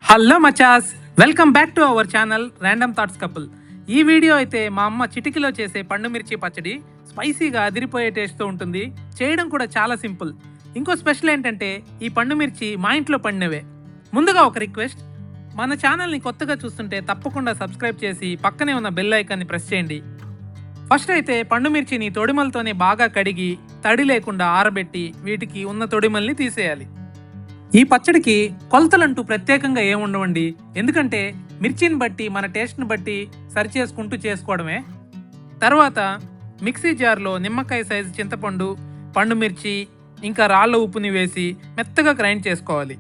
Hello మచాస్, welcome back to our channel random thoughts couple. ఈ video అయితే మా అమ్మ చిటికిలో చేసే పండు మిర్చి పచ్చడి స్పైసీగా అదిరిపోయే టేస్ట్తో ఉంటుంది. చేయడం కూడా చాలా సింపుల్. ఇంకో స్పెషల్ ఏంటంటే ఈ పండు మిర్చి మా ఇంట్లో పండినవే. ముందుగా ఒక రిక్వెస్ట్, మన ఛానల్ని కొత్తగా చూస్తుంటే తప్పకుండా సబ్స్క్రైబ్ చేసి పక్కనే ఉన్న బెల్ ఐకాన్ని ప్రెస్ చేయండి. ఫస్ట్ అయితే పండు మిర్చిని తొడిమలతోనే బాగా కడిగి తడి లేకుండా ఆరబెట్టి వీటికి ఉన్న తొడిమల్ని తీసేయాలి. ఈ పచ్చడికి కొలతలంటూ ప్రత్యేకంగా ఏముండవండి, ఎందుకంటే మిర్చిని బట్టి మన టేస్ట్ని బట్టి సరి చేసుకుంటూ చేసుకోవడమే. తర్వాత మిక్సీ జార్లో నిమ్మకాయ సైజు చింతపండు, పండు మిర్చి ఇంకా రాళ్ళ ఉప్పుని వేసి మెత్తగా గ్రైండ్ చేసుకోవాలి.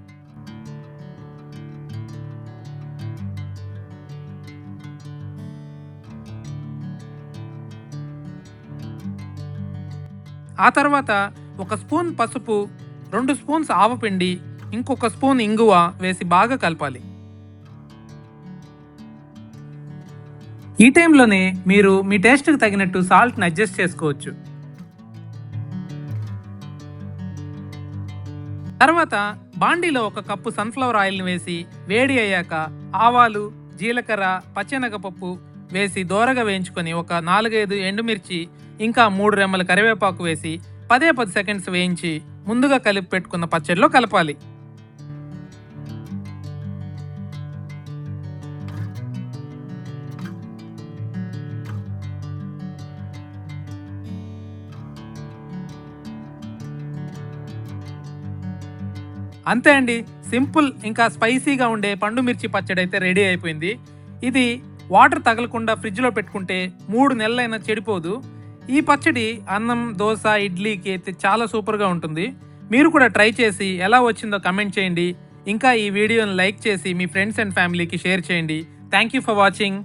ఆ తర్వాత ఒక స్పూన్ పసుపు, 2 స్పూన్స్ ఆవపిండి, ఇంకొక స్పూన్ ఇంగువ వేసి బాగా కలపాలి. ఈ టైంలోనే మీరు మీ టేస్ట్కి తగినట్టు సాల్ట్ని అడ్జస్ట్ చేసుకోవచ్చు. తర్వాత బాండీలో 1 కప్పు సన్ఫ్లవర్ ఆయిల్ని వేసి వేడి అయ్యాక ఆవాలు, జీలకర్ర, పచ్చెనగపప్పు వేసి దోరగా వేయించుకొని ఒక 4-5 ఎండుమిర్చి ఇంకా 3 రెమ్మల కరివేపాకు వేసి 10 సెకండ్స్ వేయించి ముందుగా కలిపి పెట్టుకున్న పచ్చడిలో కలపాలి. అంతే అండి, సింపుల్ ఇంకా స్పైసీగా ఉండే పండు మిర్చి పచ్చడి అయితే రెడీ అయిపోయింది. ఇది వాటర్ తగలకుండా ఫ్రిడ్జ్లో పెట్టుకుంటే 3 నెలలైనా చెడిపోదు. ఈ పచ్చడి అన్నం, దోశ, ఇడ్లీకి అయితే చాలా సూపర్గా ఉంటుంది. మీరు కూడా ట్రై చేసి ఎలా వచ్చిందో కమెంట్ చేయండి. ఇంకా ఈ వీడియోని లైక్ చేసి మీ ఫ్రెండ్స్ అండ్ ఫ్యామిలీకి షేర్ చేయండి. Thank you for watching.